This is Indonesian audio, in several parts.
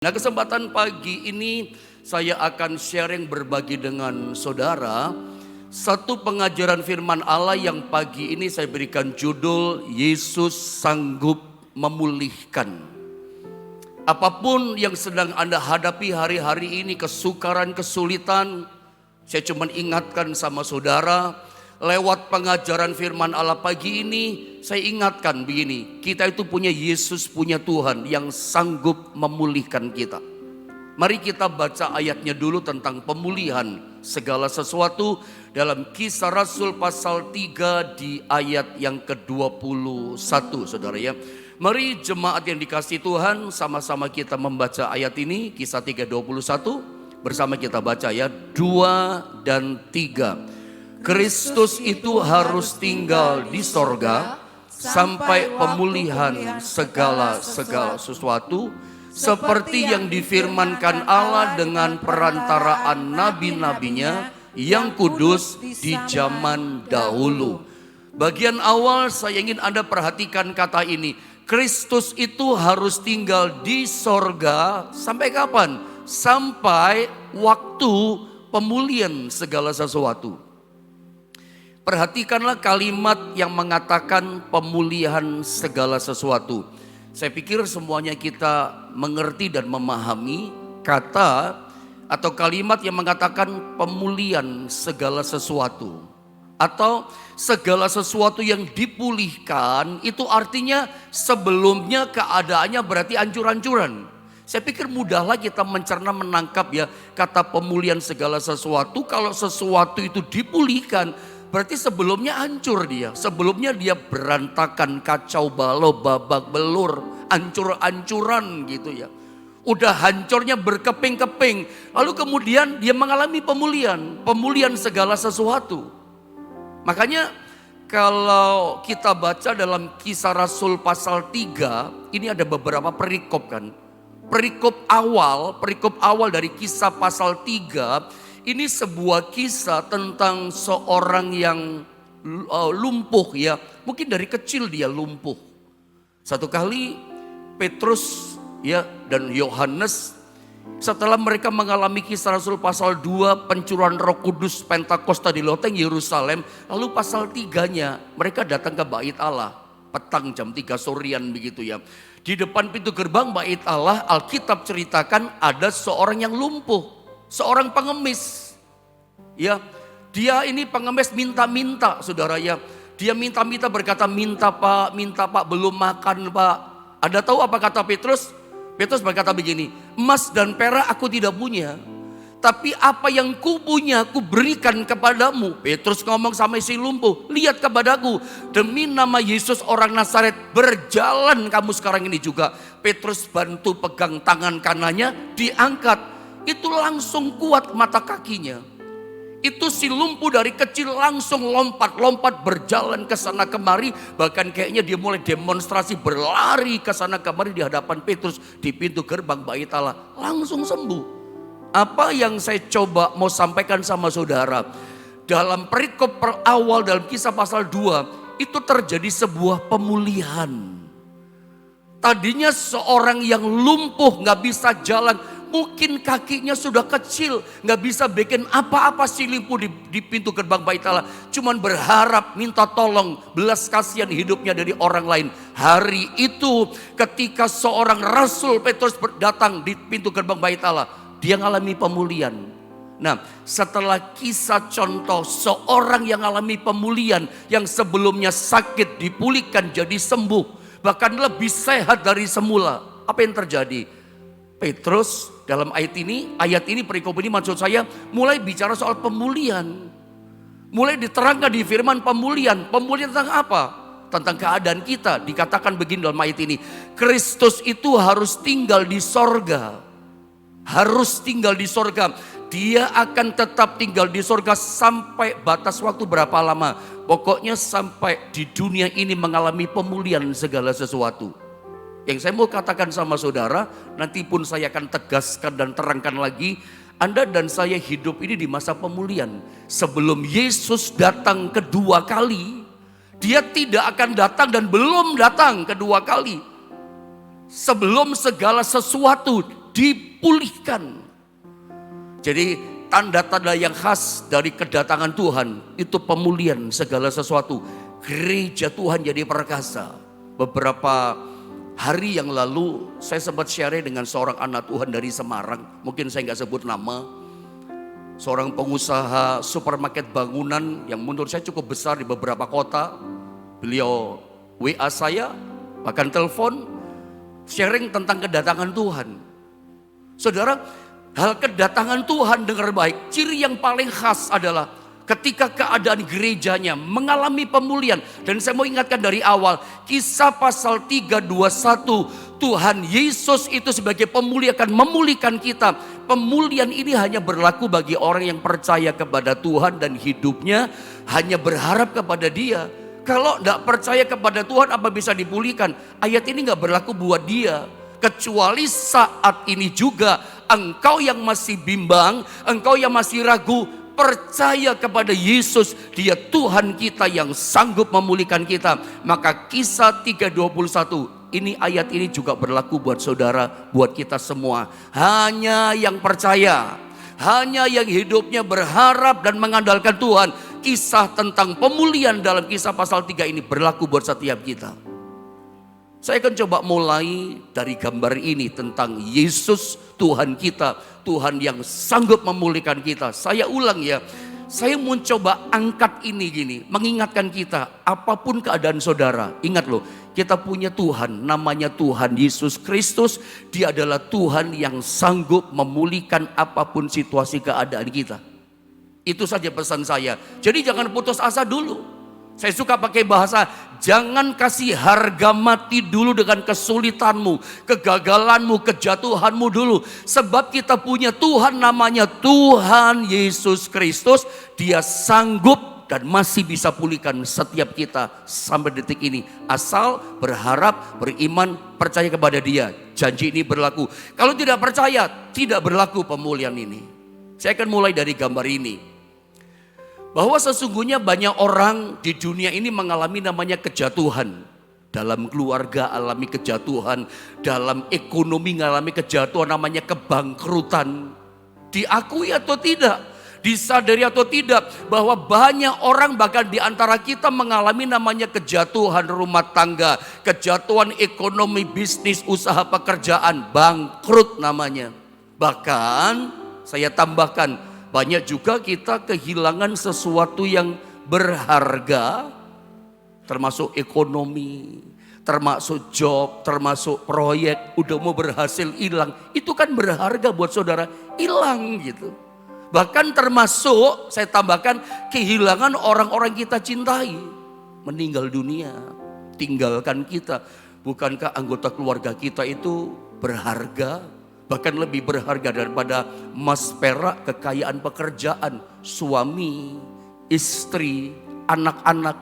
Nah, kesempatan pagi ini saya akan sharing berbagi dengan saudara satu pengajaran firman Allah yang pagi ini saya berikan judul Yesus sanggup memulihkan. Apapun yang sedang Anda hadapi hari-hari ini, kesukaran, kesulitan, saya cuma ingatkan sama saudara lewat pengajaran firman Allah pagi ini, saya ingatkan begini, kita itu punya Yesus, punya Tuhan yang sanggup memulihkan kita. Mari kita baca ayatnya dulu tentang pemulihan segala sesuatu dalam Kisah Rasul pasal 3 di ayat yang ke-21, saudara ya. Mari jemaat yang dikasihi Tuhan, sama-sama kita membaca ayat ini, Kisah 3:21, bersama kita baca ya, 2 dan 3. Kristus itu harus tinggal di sorga sampai pemulihan segala sesuatu, seperti yang difirmankan Allah dengan perantaraan nabi-nabinya yang kudus di zaman dahulu. Bagian awal saya ingin Anda perhatikan kata ini. Kristus itu harus tinggal di sorga sampai kapan? Sampai waktu pemulihan segala sesuatu. Perhatikanlah kalimat yang mengatakan pemulihan segala sesuatu. Saya pikir semuanya kita mengerti dan memahami kata atau kalimat yang mengatakan pemulihan segala sesuatu. Atau segala sesuatu yang dipulihkan itu artinya sebelumnya keadaannya berarti hancur-hancuran. Saya pikir mudahlah kita mencerna menangkap ya kata pemulihan segala sesuatu. Kalau sesuatu itu dipulihkan berarti sebelumnya hancur dia. Sebelumnya dia berantakan, kacau balau, babak belur, hancur-hancuran gitu ya. Udah hancurnya berkeping-keping. Lalu kemudian dia mengalami pemulihan. Pemulihan segala sesuatu. Makanya kalau kita baca dalam Kisah Rasul pasal 3, ini ada beberapa perikop kan. Perikop awal dari Kisah pasal 3, ini sebuah kisah tentang seorang yang lumpuh ya. Mungkin dari kecil dia lumpuh. Satu kali Petrus ya dan Yohanes setelah mereka mengalami Kisah Rasul pasal 2 pencurahan Roh Kudus Pentakosta di loteng Yerusalem, lalu pasal 3-nya mereka datang ke bait Allah petang jam 3 sorean begitu ya. Di depan pintu gerbang bait Allah, Alkitab ceritakan ada seorang yang lumpuh, seorang pengemis. Ya, dia ini pengemis minta-minta, saudara ya. Dia minta-minta berkata, minta Pak, belum makan Pak. Anda tahu apa kata Petrus? Petrus berkata begini, emas dan perak aku tidak punya, tapi apa yang ku punya ku berikan kepadamu. Petrus ngomong sama si lumpuh, lihat kepadaku, demi nama Yesus orang Nazaret berjalan kamu sekarang ini juga. Petrus bantu pegang tangan kanannya, diangkat, itu langsung kuat mata kakinya. Itu si lumpuh dari kecil langsung lompat berjalan ke sana kemari. Bahkan kayaknya dia mulai demonstrasi berlari ke sana kemari di hadapan Petrus di pintu gerbang bait Allah. Langsung sembuh. Apa yang saya coba mau sampaikan sama saudara. Dalam perikop awal dalam Kisah pasal 2 itu terjadi sebuah pemulihan. Tadinya seorang yang lumpuh gak bisa jalan. Mungkin kakinya sudah kecil, gak bisa bikin apa-apa si lumpuh di pintu gerbang bait Allah. Cuman berharap minta tolong, belas kasihan hidupnya dari orang lain. Hari itu ketika seorang Rasul Petrus datang di pintu gerbang bait Allah, dia mengalami pemulihan. Nah, setelah kisah contoh seorang yang mengalami pemulihan, yang sebelumnya sakit dipulihkan jadi sembuh, bahkan lebih sehat dari semula. Apa yang terjadi? Petrus dalam ayat ini perikop ini maksud saya mulai bicara soal pemulihan. Mulai diterangkan di firman pemulihan. Pemulihan tentang apa? Tentang keadaan kita. Dikatakan begini dalam ayat ini. Kristus itu harus tinggal di sorga. Harus tinggal di sorga. Dia akan tetap tinggal di sorga sampai batas waktu berapa lama. Pokoknya sampai di dunia ini mengalami pemulihan segala sesuatu. Yang saya mau katakan sama saudara, nanti pun saya akan tegaskan dan terangkan lagi. Anda dan saya hidup ini di masa pemulihan. Sebelum Yesus datang kedua kali, dia tidak akan datang dan belum datang kedua kali. Sebelum segala sesuatu dipulihkan. Jadi tanda-tanda yang khas dari kedatangan Tuhan itu pemulihan segala sesuatu. Gereja Tuhan jadi perkasa. Beberapa hari yang lalu saya sempat share dengan seorang anak Tuhan dari Semarang. Mungkin saya nggak sebut nama. Seorang pengusaha supermarket bangunan yang menurut saya cukup besar di beberapa kota. Beliau WA saya, bahkan telepon, sharing tentang kedatangan Tuhan. Saudara, hal kedatangan Tuhan, dengar baik, ciri yang paling khas adalah ketika keadaan gerejanya mengalami pemulihan. Dan saya mau ingatkan dari awal, Kisah pasal 3:21, Tuhan Yesus itu sebagai pemulih akan memulihkan kita. Pemulihan ini hanya berlaku bagi orang yang percaya kepada Tuhan dan hidupnya hanya berharap kepada Dia. Kalau tidak percaya kepada Tuhan, apa bisa dipulihkan? Ayat ini nggak berlaku buat dia. Kecuali saat ini juga engkau yang masih bimbang, engkau yang masih ragu, percaya kepada Yesus, Dia Tuhan kita yang sanggup memulihkan kita. Maka Kisah 3:21, ini ayat ini juga berlaku buat saudara, buat kita semua. Hanya yang percaya, hanya yang hidupnya berharap dan mengandalkan Tuhan. Kisah tentang pemulihan dalam Kisah pasal 3 ini berlaku buat setiap kita. Saya akan coba mulai dari gambar ini tentang Yesus Tuhan kita, Tuhan yang sanggup memulihkan kita. Saya ulang ya, saya mau coba angkat ini gini, mengingatkan kita apapun keadaan saudara. Ingat loh, kita punya Tuhan, namanya Tuhan Yesus Kristus. Dia adalah Tuhan yang sanggup memulihkan apapun situasi keadaan kita. Itu saja pesan saya. Jadi jangan putus asa dulu. Saya suka pakai bahasa, jangan kasih harga mati dulu dengan kesulitanmu, kegagalanmu, kejatuhanmu dulu. Sebab kita punya Tuhan, namanya Tuhan Yesus Kristus. Dia sanggup dan masih bisa pulihkan setiap kita sampai detik ini. Asal berharap, beriman, percaya kepada Dia. Janji ini berlaku. Kalau tidak percaya, tidak berlaku pemulihan ini. Saya akan mulai dari gambar ini. Bahwa sesungguhnya banyak orang di dunia ini mengalami namanya kejatuhan. Dalam keluarga alami kejatuhan, dalam ekonomi mengalami kejatuhan, namanya kebangkrutan. Diakui atau tidak, disadari atau tidak, bahwa banyak orang bahkan di antara kita mengalami namanya kejatuhan rumah tangga, kejatuhan ekonomi, bisnis, usaha, pekerjaan, bangkrut namanya. Bahkan saya tambahkan, banyak juga kita kehilangan sesuatu yang berharga, termasuk ekonomi, termasuk job, termasuk proyek, udah mau berhasil hilang. Itu kan berharga buat saudara, hilang gitu. Bahkan termasuk, saya tambahkan, kehilangan orang-orang kita cintai, meninggal dunia, tinggalkan kita. Bukankah anggota keluarga kita itu berharga? Bahkan lebih berharga daripada emas perak, kekayaan pekerjaan, suami, istri, anak-anak,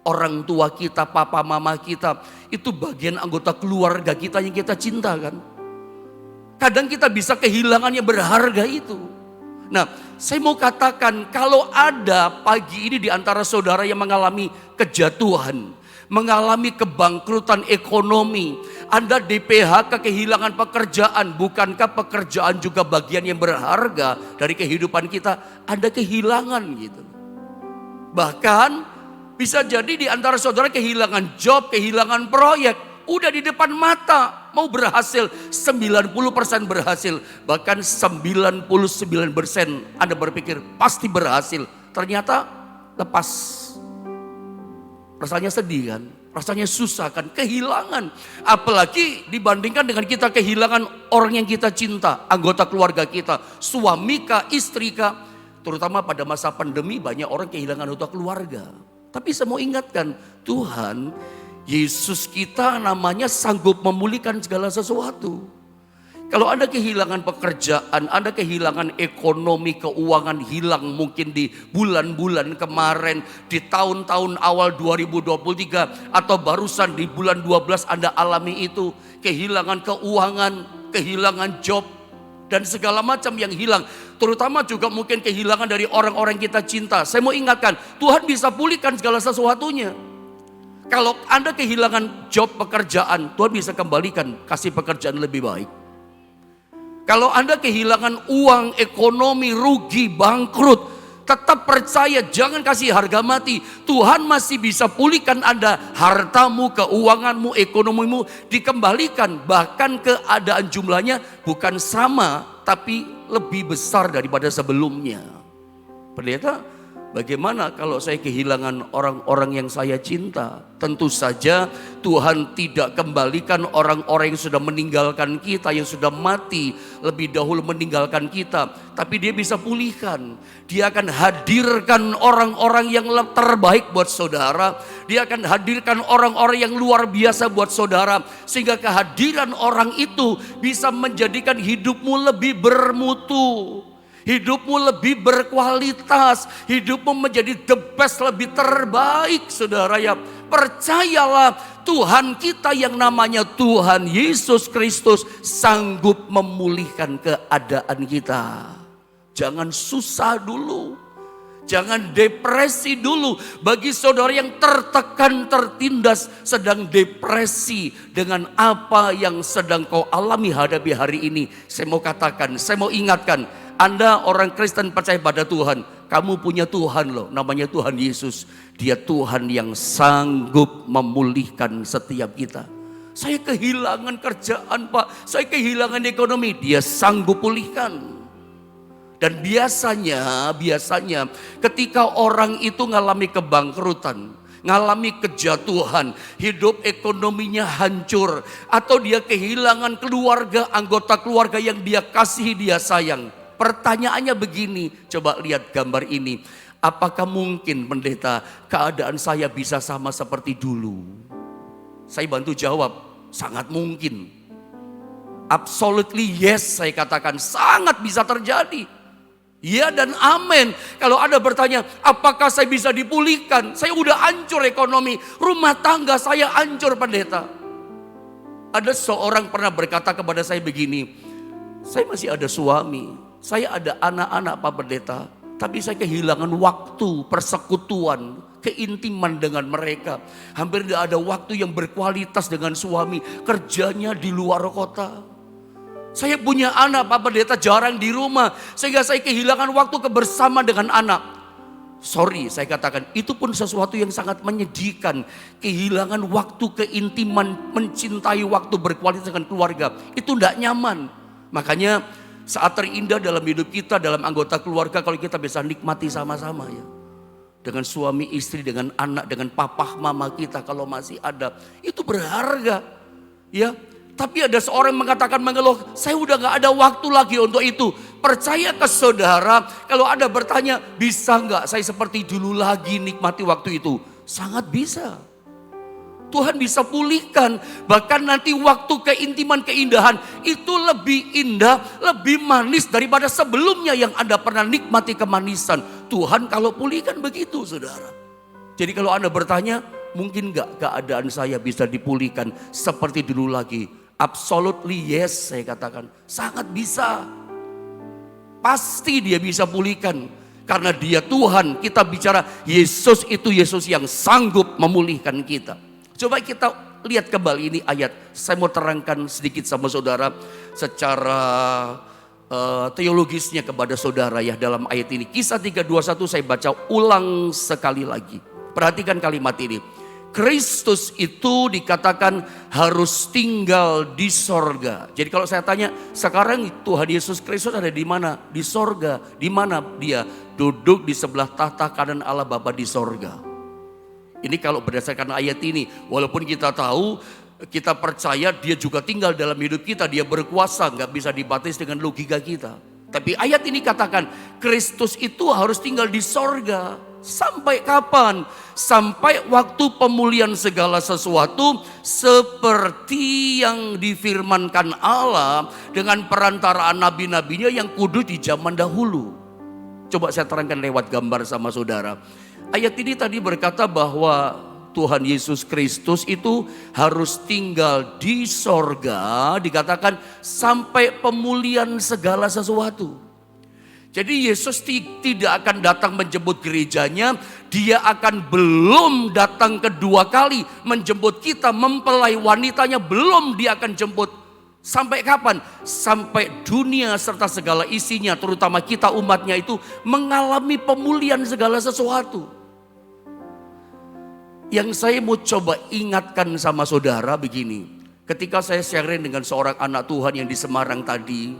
orang tua kita, papa mama kita. Itu bagian anggota keluarga kita yang kita cinta kan. Kadang kita bisa kehilangan yang berharga itu. Nah, saya mau katakan kalau ada pagi ini di antara saudara yang mengalami kejatuhan, mengalami kebangkrutan ekonomi, Anda di PHK, kehilangan pekerjaan, bukankah pekerjaan juga bagian yang berharga dari kehidupan kita? Anda kehilangan gitu. Bahkan bisa jadi di antara saudara kehilangan job, kehilangan proyek, udah di depan mata, mau berhasil, 90% berhasil, bahkan 99% Anda berpikir pasti berhasil, ternyata lepas. Rasanya sedih kan, rasanya susah kan, kehilangan. Apalagi dibandingkan dengan kita kehilangan orang yang kita cinta, anggota keluarga kita, suami kah, istri kah. Terutama pada masa pandemi banyak orang kehilangan anggota keluarga. Tapi saya mau ingatkan, Tuhan Yesus kita namanya sanggup memulihkan segala sesuatu. Kalau Anda kehilangan pekerjaan, Anda kehilangan ekonomi, keuangan hilang mungkin di bulan-bulan kemarin, di tahun-tahun awal 2023, atau barusan di bulan 12 Anda alami itu, kehilangan keuangan, kehilangan job, dan segala macam yang hilang. Terutama juga mungkin kehilangan dari orang-orang kita cinta. Saya mau ingatkan, Tuhan bisa pulihkan segala sesuatunya. Kalau Anda kehilangan job, pekerjaan, Tuhan bisa kembalikan, kasih pekerjaan lebih baik. Kalau Anda kehilangan uang, ekonomi, rugi, bangkrut, tetap percaya, jangan kasih harga mati. Tuhan masih bisa pulihkan Anda. Hartamu, keuanganmu, ekonomimu dikembalikan. Bahkan keadaan jumlahnya bukan sama, tapi lebih besar daripada sebelumnya. Pendeta, bagaimana kalau saya kehilangan orang-orang yang saya cinta? Tentu saja Tuhan tidak kembalikan orang-orang yang sudah meninggalkan kita, yang sudah mati lebih dahulu meninggalkan kita. Tapi dia bisa pulihkan. Dia akan hadirkan orang-orang yang terbaik buat saudara. Dia akan hadirkan orang-orang yang luar biasa buat saudara. Sehingga kehadiran orang itu bisa menjadikan hidupmu lebih bermutu. Hidupmu lebih berkualitas, hidupmu menjadi the best, lebih terbaik, saudara ya. Percayalah, Tuhan kita yang namanya Tuhan Yesus Kristus sanggup memulihkan keadaan kita. Jangan susah dulu, jangan depresi dulu. Bagi saudara yang tertekan, tertindas, sedang depresi dengan apa yang sedang kau alami hadapi hari ini, saya mau katakan, saya mau ingatkan, Anda orang Kristen percaya pada Tuhan, kamu punya Tuhan loh, namanya Tuhan Yesus. Dia Tuhan yang sanggup memulihkan setiap kita. Saya kehilangan kerjaan Pak, saya kehilangan ekonomi, Dia sanggup pulihkan. Dan biasanya ketika orang itu ngalami kebangkrutan, ngalami kejatuhan, hidup ekonominya hancur, atau dia kehilangan keluarga, anggota keluarga yang dia kasihi, dia sayang. Pertanyaannya begini, coba lihat gambar ini. Apakah mungkin pendeta keadaan saya bisa sama seperti dulu? Saya bantu jawab, sangat mungkin. Absolutely yes, saya katakan sangat bisa terjadi. Ya dan amin. Kalau Anda bertanya, apakah saya bisa dipulihkan? Saya udah hancur ekonomi, rumah tangga saya hancur pendeta. Ada seorang pernah berkata kepada saya begini, saya masih ada suami, saya ada anak-anak Pak Pendeta, tapi saya kehilangan waktu persekutuan, keintiman dengan mereka. Hampir tidak ada waktu yang berkualitas dengan suami, kerjanya di luar kota. Saya punya anak Pak Pendeta, jarang di rumah, sehingga saya kehilangan waktu kebersamaan dengan anak. Sorry, saya katakan itu pun sesuatu yang sangat menyedihkan. Kehilangan waktu keintiman, mencintai waktu berkualitas dengan keluarga, itu tidak nyaman. Makanya saat terindah dalam hidup kita, dalam anggota keluarga, kalau kita bisa nikmati sama-sama ya. Dengan suami istri, dengan anak, dengan papa mama kita kalau masih ada. Itu berharga ya. Tapi ada seorang mengatakan mengeluh, saya udah gak ada waktu lagi untuk itu. Percaya ke saudara, kalau Anda bertanya, bisa gak saya seperti dulu lagi nikmati waktu itu? Sangat bisa. Tuhan bisa pulihkan, bahkan nanti waktu keintiman, keindahan itu lebih indah, lebih manis daripada sebelumnya yang Anda pernah nikmati kemanisan. Tuhan kalau pulihkan begitu saudara. Jadi kalau Anda bertanya, mungkin gak keadaan saya bisa dipulihkan seperti dulu lagi? Absolutely yes, saya katakan sangat bisa. Pasti Dia bisa pulihkan, karena Dia Tuhan. Kita bicara Yesus itu Yesus yang sanggup memulihkan kita. Coba kita lihat kembali ini ayat. Saya mau terangkan sedikit sama saudara secara teologisnya kepada saudara ya dalam ayat ini. Kisah 3:21 saya baca ulang sekali lagi. Perhatikan kalimat ini. Kristus itu dikatakan harus tinggal di sorga. Jadi kalau saya tanya, sekarang Tuhan Yesus Kristus ada di mana? Di sorga. Di mana Dia? Duduk di sebelah tahta kanan Allah Bapa di sorga. Ini kalau berdasarkan ayat ini, walaupun kita tahu, kita percaya Dia juga tinggal dalam hidup kita, Dia berkuasa, gak bisa dibatis dengan logika kita. Tapi ayat ini katakan, Kristus itu harus tinggal di sorga. Sampai kapan? Sampai waktu pemulihan segala sesuatu seperti yang difirmankan Allah dengan perantaraan nabi-nabinya yang kudus di zaman dahulu. Coba saya terangkan lewat gambar sama saudara. Ayat ini tadi berkata bahwa Tuhan Yesus Kristus itu harus tinggal di sorga, dikatakan sampai pemulihan segala sesuatu. Jadi Yesus tidak akan datang menjemput gerejanya, Dia akan belum datang kedua kali menjemput kita, mempelai wanitanya belum Dia akan jemput. Sampai kapan? Sampai dunia serta segala isinya, terutama kita umatnya itu mengalami pemulihan segala sesuatu. Yang saya mau coba ingatkan sama saudara begini. Ketika saya sharing dengan seorang anak Tuhan yang di Semarang tadi.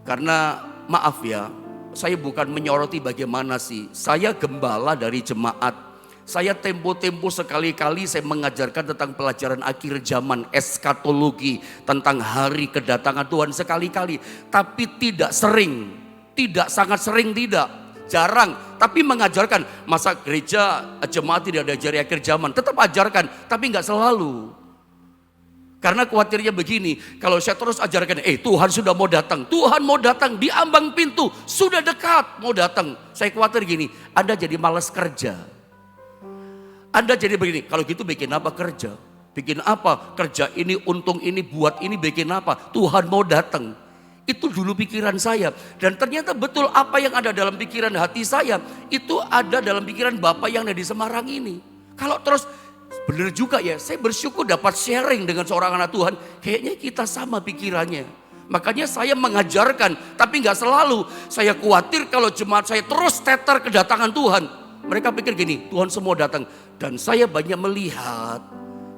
Karena maaf ya, saya bukan menyoroti bagaimana sih. Saya gembala dari jemaat. Saya tempo-tempo sekali-kali saya mengajarkan tentang pelajaran akhir zaman, eskatologi, tentang hari kedatangan Tuhan sekali-kali. Tapi tidak sering, tidak sangat sering tidak, jarang. Tapi mengajarkan, masa gereja jemaat tidak ada hari akhir zaman, tetap ajarkan, tapi nggak selalu. Karena khawatirnya begini, kalau saya terus ajarkan, Tuhan sudah mau datang, Tuhan mau datang di ambang pintu, sudah dekat mau datang. Saya khawatir gini, Anda jadi malas kerja. Anda jadi begini, kalau gitu bikin apa kerja? Bikin apa? Kerja ini, untung ini, buat ini, bikin apa? Tuhan mau datang. Itu dulu pikiran saya. Dan ternyata betul apa yang ada dalam pikiran hati saya, itu ada dalam pikiran Bapak yang ada di Semarang ini. Kalau terus, benar juga ya, saya bersyukur dapat sharing dengan seorang anak Tuhan. Kayaknya kita sama pikirannya. Makanya saya mengajarkan, tapi gak selalu. Saya khawatir kalau jemaat saya terus teter kedatangan Tuhan. Mereka pikir gini, Tuhan semua datang. Dan saya banyak melihat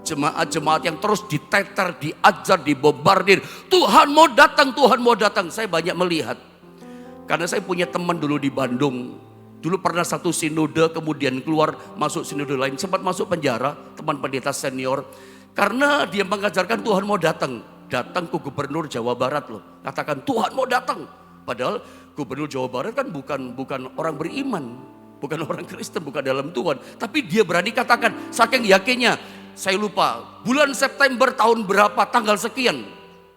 jemaat-jemaat yang terus diteter, diajar, dibobardir. Tuhan mau datang, Tuhan mau datang. Saya banyak melihat. Karena saya punya teman dulu di Bandung. Dulu pernah satu sinode, kemudian keluar masuk sinode lain. Sempat masuk penjara, teman pendeta senior. Karena dia mengajarkan Tuhan mau datang. Datang ke gubernur Jawa Barat loh. Katakan Tuhan mau datang. Padahal gubernur Jawa Barat kan bukan orang beriman. Bukan orang Kristen, bukan dalam Tuhan. Tapi dia berani katakan, saking yakinnya. Saya lupa, bulan September tahun berapa, tanggal sekian.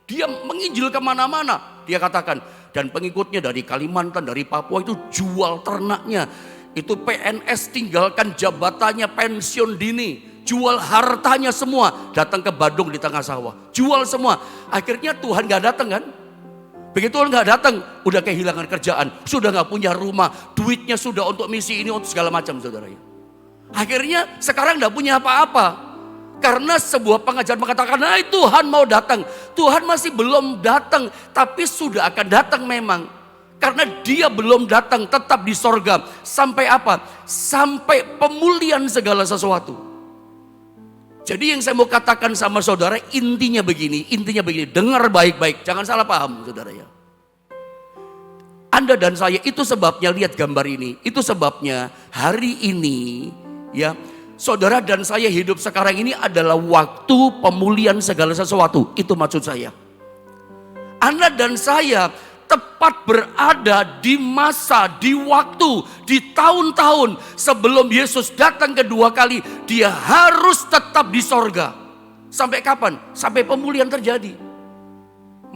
Dia menginjil kemana-mana. Dia katakan, dan pengikutnya dari Kalimantan, dari Papua itu jual ternaknya. Itu PNS tinggalkan jabatannya, pensiun dini. Jual hartanya semua, datang ke Bandung di tengah sawah. Jual semua. Akhirnya Tuhan gak datang kan? Begitu Tuhan gak datang, udah kehilangan kerjaan, sudah gak punya rumah, duitnya sudah untuk misi ini, untuk segala macam saudara. Akhirnya sekarang gak punya apa-apa. Karena sebuah pengajaran mengatakan, Tuhan mau datang. Tuhan masih belum datang, tapi sudah akan datang memang. Karena dia belum datang, tetap di sorga. Sampai apa? Sampai pemulihan segala sesuatu. Jadi yang saya mau katakan sama saudara intinya begini, dengar baik-baik, jangan salah paham saudara ya. Anda dan saya itu sebabnya lihat gambar ini, itu sebabnya hari ini ya, saudara dan saya hidup sekarang ini adalah waktu pemulihan segala sesuatu, itu maksud saya. Anda dan saya tepat berada di masa, di waktu, di tahun-tahun sebelum Yesus datang kedua kali. Dia harus tetap di sorga. Sampai kapan? Sampai pemulihan terjadi.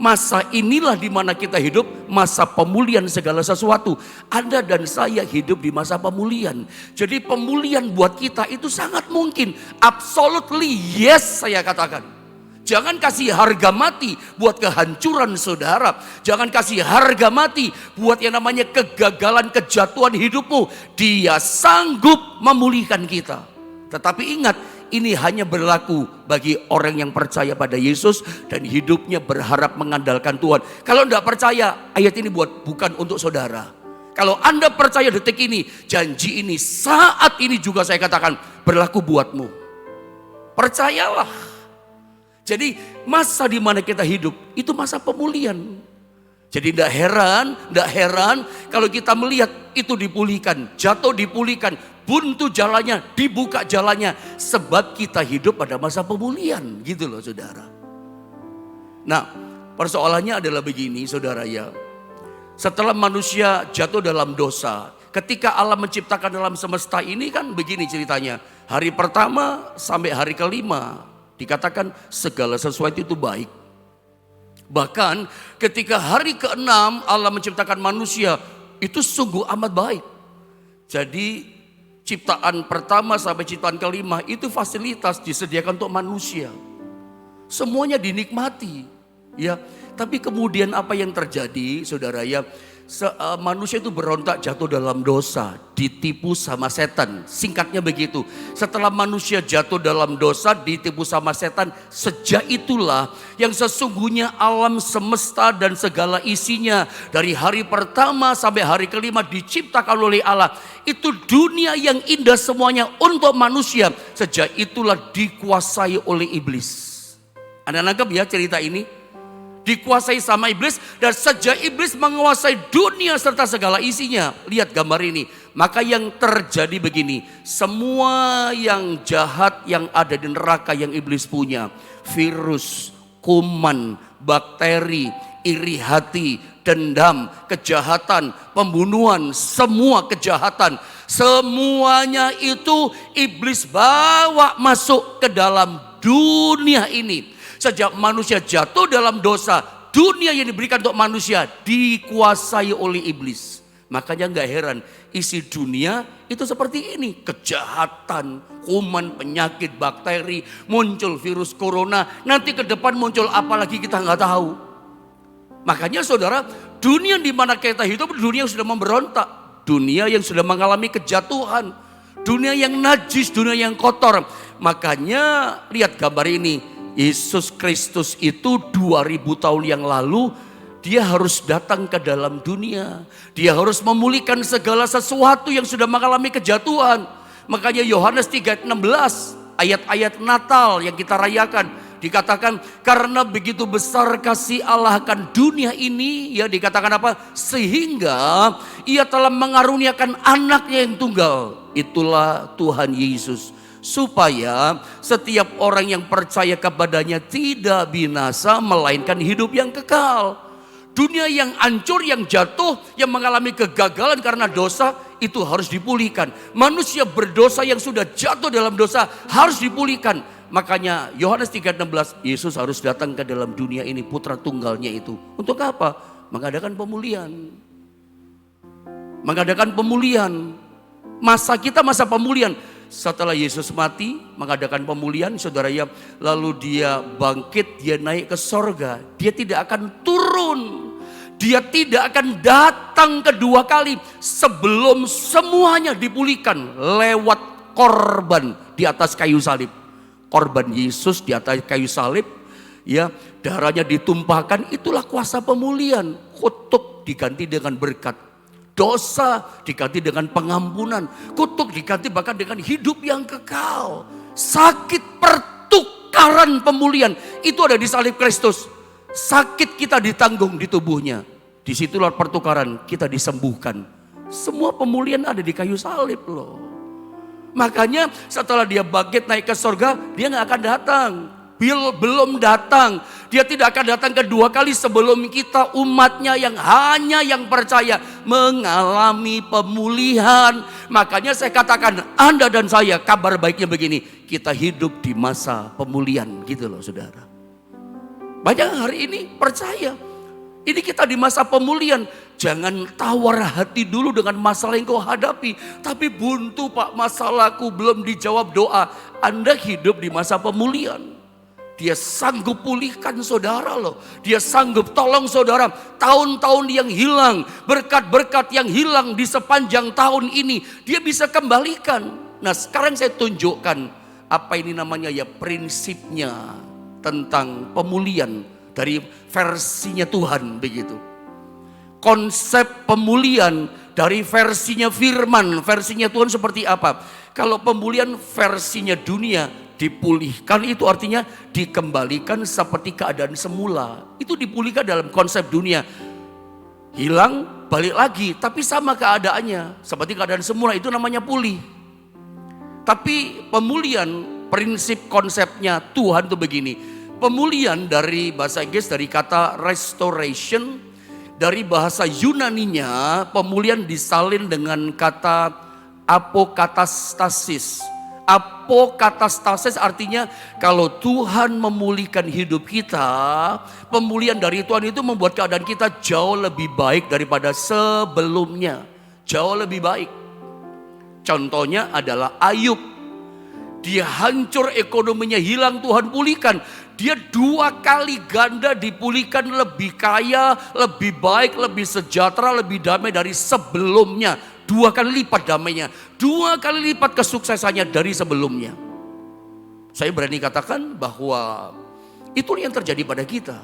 Masa inilah di mana kita hidup, masa pemulihan segala sesuatu. Anda dan saya hidup di masa pemulihan. Jadi pemulihan buat kita itu sangat mungkin. Absolutely yes saya katakan. Jangan kasih harga mati buat kehancuran saudara. Jangan kasih harga mati buat yang namanya kegagalan, kejatuhan hidupmu. Dia sanggup memulihkan kita. Tetapi ingat, ini hanya berlaku bagi orang yang percaya pada Yesus dan hidupnya berharap mengandalkan Tuhan. Kalau tidak percaya, ayat ini bukan untuk saudara. Kalau Anda percaya detik ini, janji ini, saat ini juga saya katakan berlaku buatmu. Percayalah. Jadi masa di mana kita hidup itu masa pemulihan. Jadi tidak heran kalau kita melihat itu dipulihkan, jatuh dipulihkan, buntu jalannya, dibuka jalannya. Sebab kita hidup pada masa pemulihan gitu loh saudara. Nah persoalannya adalah begini saudara ya. Setelah manusia jatuh dalam dosa, ketika Allah menciptakan dalam semesta ini kan begini ceritanya. Hari pertama sampai hari kelima. Dikatakan segala sesuatu itu baik. Bahkan ketika hari ke-6 Allah menciptakan manusia, itu sungguh amat baik. Jadi ciptaan pertama sampai ciptaan kelima itu fasilitas disediakan untuk manusia. Semuanya dinikmati. Ya, tapi kemudian apa yang terjadi saudara ya? manusia itu berontak jatuh dalam dosa, ditipu sama setan. Singkatnya begitu. Setelah manusia jatuh dalam dosa, ditipu sama setan, sejak itulah yang sesungguhnya alam semesta dan segala isinya dari hari pertama sampai hari kelima diciptakan oleh Allah. Itu dunia yang indah semuanya untuk manusia. Sejak itulah dikuasai oleh iblis. Anda nangkep ya cerita ini? Dikuasai sama iblis, dan sejak iblis menguasai dunia serta segala isinya. Lihat gambar ini. Maka yang terjadi begini, semua yang jahat yang ada di neraka yang iblis punya, virus, kuman, bakteri, iri hati, dendam, kejahatan, pembunuhan, semua kejahatan, semuanya itu iblis bawa masuk ke dalam dunia ini. Sejak manusia jatuh dalam dosa, dunia yang diberikan untuk manusia dikuasai oleh iblis. Makanya gak heran isi dunia itu seperti ini. Kejahatan, kuman, penyakit, bakteri, muncul virus corona. Nanti ke depan muncul apa lagi kita gak tahu. Makanya saudara, dunia di mana kita hidup, dunia yang sudah memberontak. Dunia yang sudah mengalami kejatuhan. Dunia yang najis, dunia yang kotor. Makanya lihat gambar ini. Yesus Kristus itu 2000 tahun yang lalu dia harus datang ke dalam dunia. Dia harus memulihkan segala sesuatu yang sudah mengalami kejatuhan. Makanya Yohanes 3:16 ayat-ayat Natal yang kita rayakan dikatakan karena begitu besar kasih Allah akan dunia ini, ya dikatakan apa? Sehingga ia telah mengaruniakan anaknya yang tunggal. Itulah Tuhan Yesus. Supaya setiap orang yang percaya kepadanya tidak binasa melainkan hidup yang kekal. Dunia yang hancur, yang jatuh, yang mengalami kegagalan karena dosa itu harus dipulihkan. Manusia berdosa yang sudah jatuh dalam dosa harus dipulihkan. Makanya Yohanes 3:16 Yesus harus datang ke dalam dunia ini, putra tunggalnya itu. Untuk apa? Mengadakan pemulihan. Mengadakan pemulihan. Masa kita masa pemulihan. Setelah Yesus mati, mengadakan pemulihan, saudara ya, lalu dia bangkit, dia naik ke sorga. Dia tidak akan turun. Dia tidak akan datang kedua kali sebelum semuanya dipulihkan lewat korban di atas kayu salib. Korban Yesus di atas kayu salib, ya, darahnya ditumpahkan, itulah kuasa pemulihan. Kutuk diganti dengan berkat. Dosa diganti dengan pengampunan. Kutuk diganti bahkan dengan hidup yang kekal. Sakit pertukaran pemulihan. Itu ada di salib Kristus. Sakit kita ditanggung di tubuhnya. Disitulah pertukaran kita disembuhkan. Semua pemulihan ada di kayu salib loh. Makanya setelah dia bangkit naik ke surga, dia gak akan datang. Belum datang. Dia tidak akan datang kedua kali sebelum kita umatnya yang hanya yang percaya mengalami pemulihan. Makanya saya katakan Anda dan saya kabar baiknya begini. Kita hidup di masa pemulihan gitu loh saudara. Banyak hari ini percaya. Ini kita di masa pemulihan. Jangan tawar hati dulu dengan masalah yang kau hadapi. Tapi buntu Pak, masalahku belum dijawab doa. Anda hidup di masa pemulihan. Dia sanggup pulihkan saudara loh. Dia sanggup tolong saudara. Tahun-tahun yang hilang, berkat-berkat yang hilang di sepanjang tahun ini, dia bisa kembalikan. Nah sekarang saya tunjukkan apa ini namanya ya, prinsipnya tentang pemulihan dari versinya Tuhan begitu. Konsep pemulihan dari versinya firman, versinya Tuhan seperti apa? Kalau pemulihan versinya dunia, dipulihkan itu artinya dikembalikan seperti keadaan semula. Itu dipulihkan dalam konsep dunia. Hilang, balik lagi, tapi sama keadaannya. Seperti keadaan semula, itu namanya pulih. Tapi pemulihan, prinsip konsepnya Tuhan itu begini. Pemulihan dari bahasa Inggris dari kata restoration. Dari bahasa Yunaninya, pemulihan disalin dengan kata apokatastasis. Apokatastasis artinya kalau Tuhan memulihkan hidup kita, pemulihan dari Tuhan itu membuat keadaan kita jauh lebih baik daripada sebelumnya. Jauh lebih baik. Contohnya adalah Ayub. Dia hancur, ekonominya hilang, Tuhan pulihkan. dia 2 kali ganda dipulihkan, lebih kaya, lebih baik, lebih sejahtera, lebih damai dari sebelumnya. 2 kali lipat damainya, 2 kali lipat kesuksesannya dari sebelumnya. Saya berani katakan bahwa itu yang terjadi pada kita.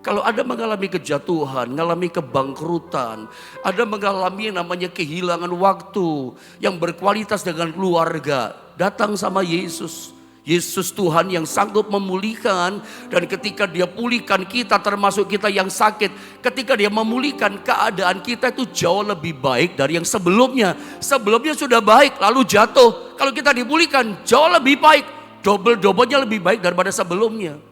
Kalau Anda mengalami kejatuhan, mengalami kebangkrutan, Anda mengalami yang namanya kehilangan waktu yang berkualitas dengan keluarga, datang sama Yesus. Yesus Tuhan yang sanggup memulihkan, dan ketika dia pulihkan kita, termasuk kita yang sakit, ketika dia memulihkan keadaan kita itu jauh lebih baik dari yang sebelumnya. Sebelumnya sudah baik lalu jatuh, kalau kita dipulihkan jauh lebih baik, double-doublenya lebih baik daripada sebelumnya.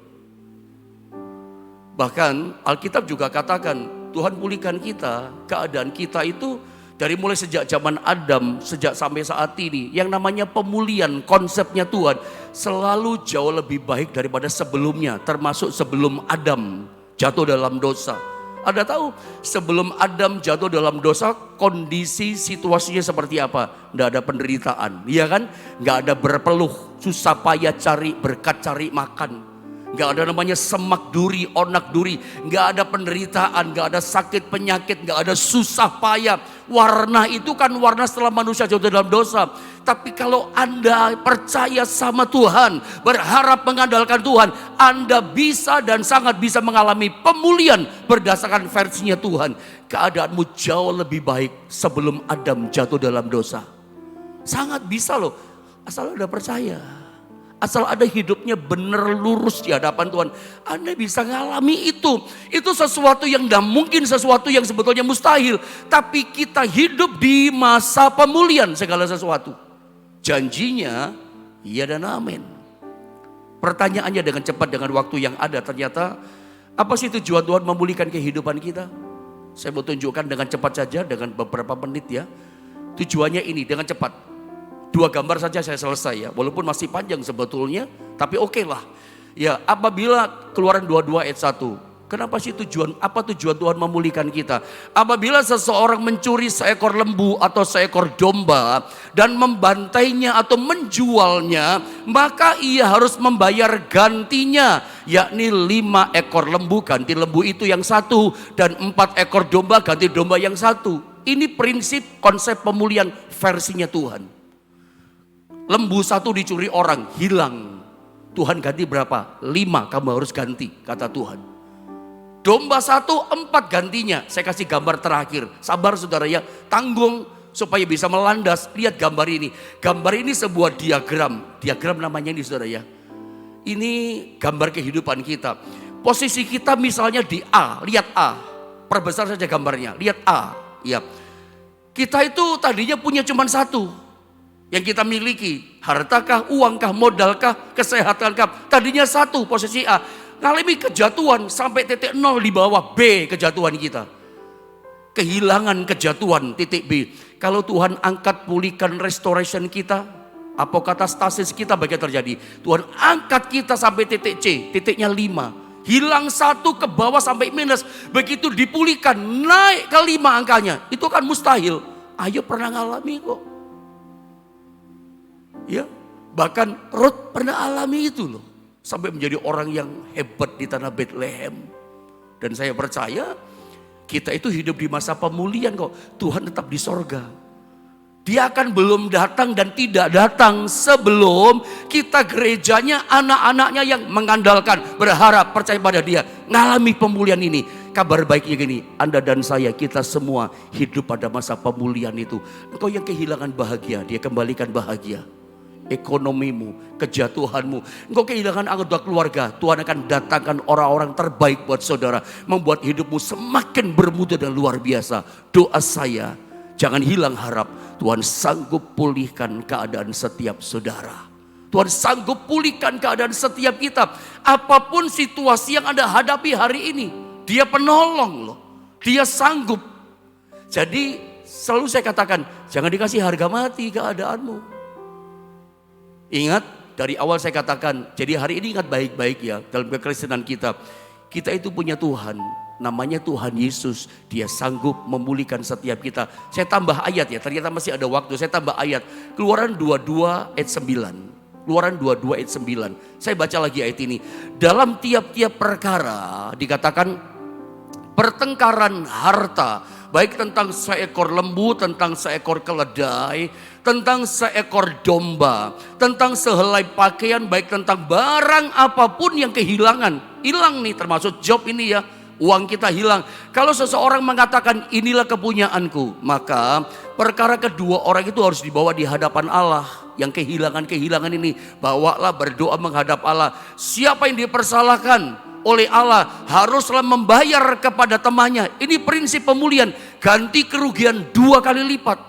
Bahkan Alkitab juga katakan Tuhan pulihkan kita, keadaan kita itu dari mulai sejak zaman Adam, sejak sampai saat ini. Yang namanya pemulihan, konsepnya Tuhan selalu jauh lebih baik daripada sebelumnya, termasuk sebelum Adam jatuh dalam dosa. Anda tahu sebelum Adam jatuh dalam dosa, kondisi situasinya seperti apa? Tidak ada penderitaan, iya kan? Nggak ada berpeluh, susah payah cari berkat, cari makan. Gak ada namanya semak duri, onak duri. Gak ada penderitaan, gak ada sakit penyakit, gak ada susah payah. Warna itu kan warna setelah manusia jatuh dalam dosa. Tapi kalau Anda percaya sama Tuhan, berharap mengandalkan Tuhan, Anda bisa dan sangat bisa mengalami pemulihan berdasarkan versinya Tuhan. Keadaanmu jauh lebih baik sebelum Adam jatuh dalam dosa. Sangat bisa loh, asal Anda percaya. Asal ada hidupnya benar lurus di hadapan Tuhan, Anda bisa ngalami itu. Itu sesuatu yang tidak mungkin, sesuatu yang sebetulnya mustahil. Tapi kita hidup di masa pemulihan segala sesuatu. Janjinya iya dan amin. Pertanyaannya dengan cepat, dengan waktu yang ada, ternyata apa sih tujuan Tuhan memulihkan kehidupan kita? Saya mau tunjukkan dengan cepat saja, dengan beberapa menit ya. Tujuannya ini dengan cepat. 2 gambar saja saya selesai ya, walaupun masih panjang sebetulnya, tapi oke lah. Ya, apabila Keluaran 22 ayat 1, kenapa sih apa tujuan Tuhan memulihkan kita? Apabila seseorang mencuri seekor lembu atau seekor domba dan membantainya atau menjualnya, maka ia harus membayar gantinya, yakni 5 ekor lembu ganti lembu itu yang 1, dan 4 ekor domba ganti domba yang 1. Ini prinsip konsep pemulihan versinya Tuhan. Lembu 1 dicuri orang, hilang. Tuhan ganti berapa? 5 kamu harus ganti, kata Tuhan. Domba 1, 4 gantinya. Saya kasih gambar terakhir. Sabar saudara ya, tanggung supaya bisa melandas. Lihat gambar ini. Gambar ini sebuah diagram. Diagram namanya ini saudara ya. Ini gambar kehidupan kita. Posisi kita misalnya di A, lihat A. Perbesar saja gambarnya, lihat A. Ya. Kita itu tadinya punya cuma 1. Yang kita miliki, hartakah, uangkah, modalkah, kesehatankah. Tadinya 1 posisi A, ngalami kejatuhan sampai titik 0 di bawah B kejatuhan kita. Kehilangan kejatuhan titik B. Kalau Tuhan angkat pulihkan restoration kita, apokatastasis kita bagaimana terjadi? Tuhan angkat kita sampai titik C, titiknya 5. Hilang 1 ke bawah sampai minus. Begitu dipulihkan naik ke 5 angkanya. Itu kan mustahil. Ayo pernah ngalami kok. Ya, bahkan Ruth pernah alami itu loh. Sampai menjadi orang yang hebat di tanah Bethlehem. Dan saya percaya kita itu hidup di masa pemulihan kok. Tuhan tetap di sorga. Dia akan belum datang dan tidak datang sebelum kita gerejanya, anak-anaknya yang mengandalkan, berharap, percaya pada dia, ngalami pemulihan ini. Kabar baiknya gini, Anda dan saya, kita semua hidup pada masa pemulihan itu. Engkau yang kehilangan bahagia, dia kembalikan bahagia. Ekonomimu, kejatuhanmu, engkau kehilangan anggota keluarga, Tuhan akan datangkan orang-orang terbaik buat saudara, membuat hidupmu semakin bermutu dan luar biasa. Doa saya, jangan hilang harap, Tuhan sanggup pulihkan keadaan setiap saudara. Tuhan sanggup pulihkan keadaan setiap kita. Apapun situasi yang Anda hadapi hari ini, Dia penolong loh, Dia sanggup. Jadi selalu saya katakan, jangan dikasih harga mati keadaanmu. Ingat, dari awal saya katakan, jadi hari ini ingat baik-baik ya, dalam kekristenan kita. Kita itu punya Tuhan, namanya Tuhan Yesus. Dia sanggup memulihkan setiap kita. Saya tambah ayat ya, ternyata masih ada waktu. Saya tambah ayat, Keluaran 22 ayat 9. Keluaran 22 ayat 9. Saya baca lagi ayat ini. Dalam tiap-tiap perkara dikatakan pertengkaran harta, baik tentang seekor lembu, tentang seekor keledai, tentang seekor domba, tentang sehelai pakaian, baik tentang barang apapun yang kehilangan. Hilang nih, termasuk Job ini ya. Uang kita hilang. Kalau seseorang mengatakan inilah kepunyaanku, maka perkara kedua orang itu harus dibawa di hadapan Allah. Yang kehilangan-kehilangan ini bawalah berdoa menghadap Allah. Siapa yang dipersalahkan oleh Allah haruslah membayar kepada temannya. Ini prinsip pemulihan, ganti kerugian 2 kali lipat.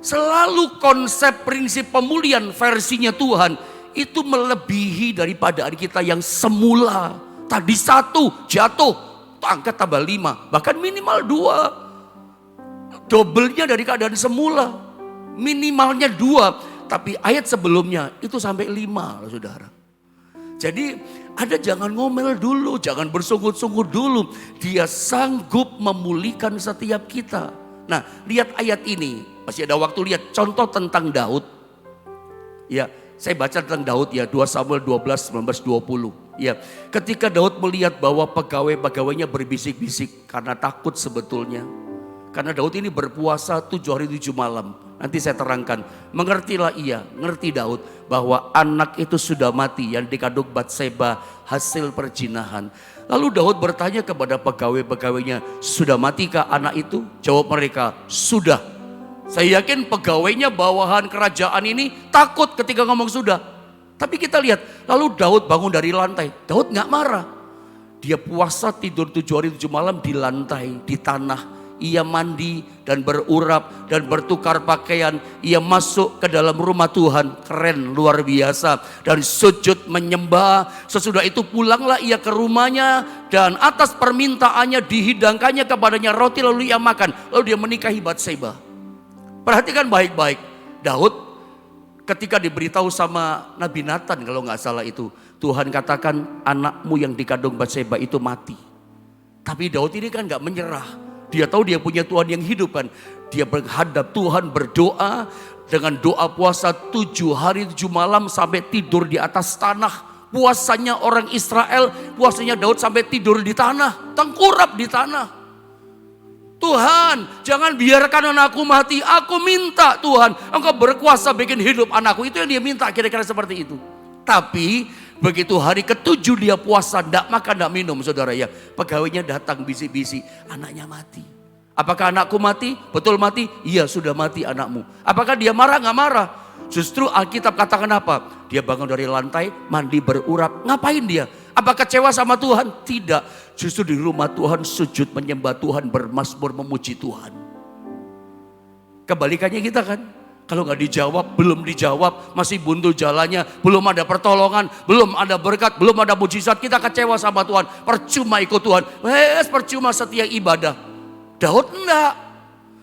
Selalu konsep prinsip pemulihan versinya Tuhan itu melebihi daripada kita yang semula. Tadi 1 jatuh, angkat tambah 5, bahkan minimal 2. Dobelnya dari keadaan semula. Minimalnya 2, tapi ayat sebelumnya itu sampai 5, saudara. Jadi ada jangan ngomel dulu, jangan bersungut-sungut dulu. Dia sanggup memulihkan setiap kita. Nah, lihat ayat ini. Masih ada waktu lihat contoh tentang Daud. Ya, saya baca tentang Daud ya, 2 Samuel 12, 19, 20. Ya, ketika Daud melihat bahwa pegawai-pegawainya berbisik-bisik karena takut sebetulnya. Karena Daud ini berpuasa 7 hari 7 malam. Nanti saya terangkan. Mengertilah ia, ngerti Daud bahwa anak itu sudah mati yang dikandung Batseba hasil perzinahan. Lalu Daud bertanya kepada pegawai-pegawainya, sudah matikah anak itu? Jawab mereka, sudah. Saya yakin pegawainya bawahan kerajaan ini takut ketika ngomong sudah. Tapi kita lihat, lalu Daud bangun dari lantai. Daud gak marah. Dia puasa tidur 7 hari 7 malam di lantai, di tanah. Ia mandi dan berurap dan bertukar pakaian. Ia masuk ke dalam rumah Tuhan. Keren, luar biasa. Dan sujud menyembah. Sesudah itu pulanglah ia ke rumahnya. Dan atas permintaannya dihidangkannya kepadanya roti lalu ia makan. Lalu dia menikahi Batseba. Perhatikan baik-baik. Daud ketika diberitahu sama Nabi Nathan kalau nggak salah itu. Tuhan katakan anakmu yang dikandung Batseba itu mati. Tapi Daud ini kan nggak menyerah. Dia tahu dia punya Tuhan yang hidup kan. Dia menghadap Tuhan berdoa dengan doa puasa 7 hari 7 malam sampai tidur di atas tanah. Puasanya orang Israel, puasanya Daud sampai tidur di tanah, tengkurap di tanah. Tuhan, jangan biarkan anakku mati. Aku minta Tuhan, Engkau berkuasa bikin hidup anakku. Itu yang dia minta, kira-kira seperti itu. Tapi begitu hari ke-7 dia puasa, tidak makan, tidak minum, saudara ya. Pegawainya datang bisik-bisik, anaknya mati. Apakah anakku mati? Betul mati? Iya, sudah mati anakmu. Apakah dia marah? Nggak marah. Justru Alkitab katakan apa? Dia bangun dari lantai, mandi berurap. Ngapain dia? Apa kecewa sama Tuhan? Tidak. Justru di rumah Tuhan sujud menyembah Tuhan, bermazmur memuji Tuhan. Kebalikannya kita kan. Kalau nggak dijawab, belum dijawab, masih buntu jalannya, belum ada pertolongan, belum ada berkat, belum ada mujizat, kita kecewa sama Tuhan. Percuma ikut Tuhan, percuma setia ibadah. Daud enggak.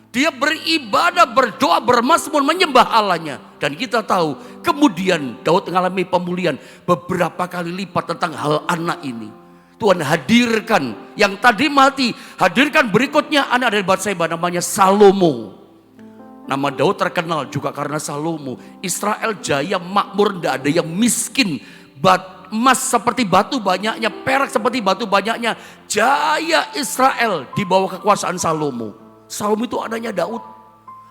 Dia beribadah, berdoa, bermazmur, menyembah Allahnya. Dan kita tahu, kemudian Daud mengalami pemulihan beberapa kali lipat tentang hal anak ini. Tuhan hadirkan, yang tadi mati, hadirkan berikutnya anak dari Batseba namanya Salomo. Nama Daud terkenal juga karena Salomo. Israel jaya makmur, tidak ada yang miskin. Emas seperti batu banyaknya, perak seperti batu banyaknya. Jaya Israel di bawah kekuasaan Salomo. Salomo itu adanya Daud.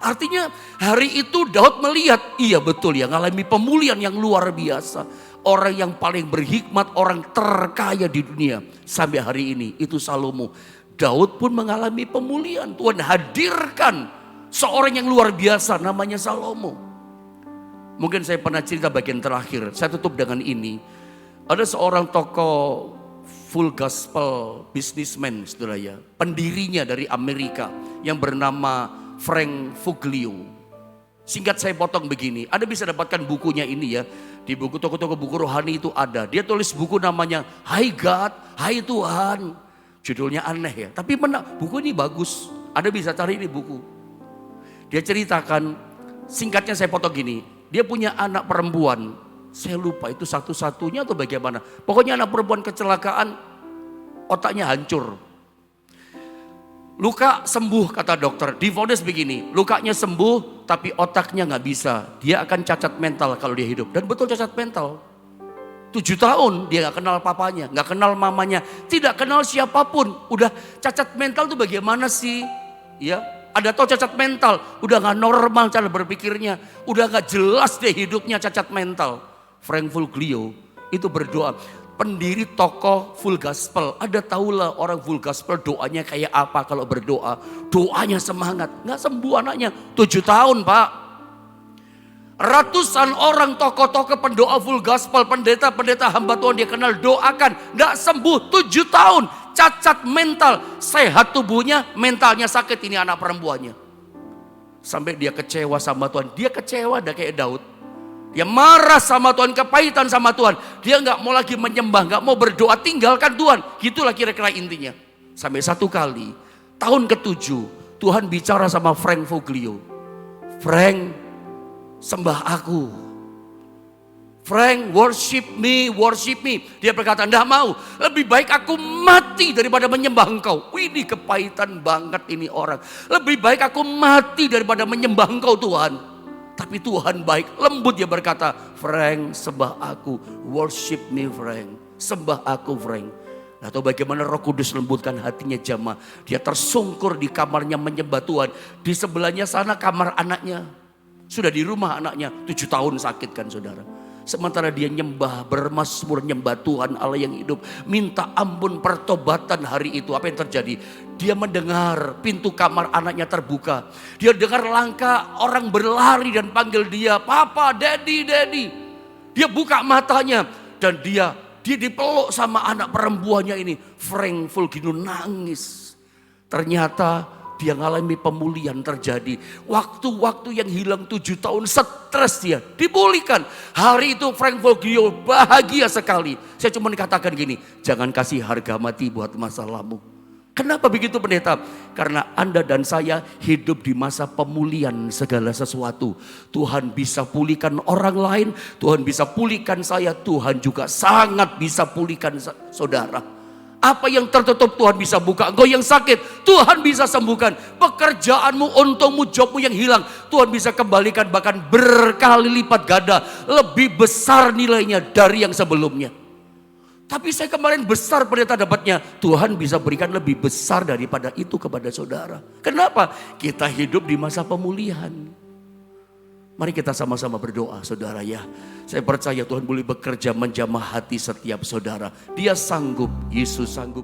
Artinya hari itu Daud melihat, iya betul ya, ngalami pemulihan yang luar biasa. Orang yang paling berhikmat, orang terkaya di dunia sampai hari ini itu Salomo. Daud pun mengalami pemulihan. Tuhan hadirkan seorang yang luar biasa namanya Salomo. Mungkin saya pernah cerita bagian terakhir. Saya tutup dengan ini. Ada seorang tokoh full gospel businessman, saudara ya. Pendirinya dari Amerika yang bernama Frank Fuglio. Singkat saya potong begini. Anda bisa dapatkan bukunya ini ya. Di buku toko-toko buku rohani itu ada. Dia tulis buku namanya Hai God, Hai Tuhan. Judulnya aneh ya. Tapi buku ini bagus. Anda bisa cari ini buku. Dia ceritakan, singkatnya saya potong gini. Dia punya anak perempuan. Saya lupa itu satu-satunya atau bagaimana. Pokoknya anak perempuan kecelakaan, otaknya hancur. Luka sembuh kata dokter, divonis begini, lukanya sembuh tapi otaknya nggak bisa. Dia akan cacat mental kalau dia hidup. Dan betul cacat mental. 7 tahun dia nggak kenal papanya, nggak kenal mamanya, tidak kenal siapapun. Udah cacat mental tuh bagaimana sih? Ya, ada tau cacat mental, udah nggak normal cara berpikirnya, udah nggak jelas deh hidupnya cacat mental. Frank Fulglio itu berdoa. Pendiri tokoh full gospel. Ada tahulah orang full gospel doanya kayak apa kalau berdoa. Doanya semangat. Nggak sembuh anaknya. 7 tahun Pak. Ratusan orang tokoh-tokoh pendoa full gospel. Pendeta-pendeta hamba Tuhan dia kenal doakan. Nggak sembuh 7 tahun. Cacat mental. Sehat tubuhnya, mentalnya sakit. Ini anak perempuannya. Sampai dia kecewa sama Tuhan. Dia kecewa dah kayak Daud. Dia marah sama Tuhan, kepahitan sama Tuhan. Dia nggak mau lagi menyembah, nggak mau berdoa, tinggalkan Tuhan. Gitulah kira-kira intinya. Sampai satu kali, tahun ke-7, Tuhan bicara sama Frank Fulglio. Frank, sembah aku. Frank, worship me, worship me. Dia berkata, enggak mau. Lebih baik aku mati daripada menyembah engkau. Wih, ini kepahitan banget ini orang. Lebih baik aku mati daripada menyembah engkau Tuhan. Tapi Tuhan baik, lembut dia berkata, Frank sembah aku, worship me Frank, sembah aku Frank. Nah tahu bagaimana Roh Kudus lembutkan hatinya jamaah. Dia tersungkur di kamarnya menyembah Tuhan. Di sebelahnya sana kamar anaknya. Sudah di rumah anaknya, 7 tahun sakit kan saudara. Sementara dia nyembah, bermazmur, nyembah Tuhan Allah yang hidup. Minta ampun pertobatan hari itu. Apa yang terjadi? Dia mendengar pintu kamar anaknya terbuka. Dia dengar langkah orang berlari dan panggil dia. Papa, daddy, daddy. Dia buka matanya. Dan dia dipeluk sama anak perempuannya ini. Frank Fulglio nangis. Ternyata dia ngalami pemulihan terjadi. Waktu-waktu yang hilang 7 tahun stres dia dipulihkan. Hari itu Frank Fulglio bahagia sekali. Saya cuma katakan gini, jangan kasih harga mati buat masalahmu. Kenapa begitu pendeta? Karena Anda dan saya hidup di masa pemulihan segala sesuatu. Tuhan bisa pulihkan orang lain, Tuhan bisa pulihkan saya, Tuhan juga sangat bisa pulihkan saudara. Apa yang tertutup Tuhan bisa buka. Engkau yang sakit Tuhan bisa sembuhkan. Pekerjaanmu, untungmu, jobmu yang hilang Tuhan bisa kembalikan bahkan berkali lipat ganda. Lebih besar nilainya dari yang sebelumnya. Tapi saya kemarin besar pendeta dapatnya. Tuhan bisa berikan lebih besar daripada itu kepada saudara. Kenapa? Kita hidup di masa pemulihan. Mari kita sama-sama berdoa saudara ya. Saya percaya Tuhan boleh bekerja menjamah hati setiap saudara. Dia sanggup, Yesus sanggup.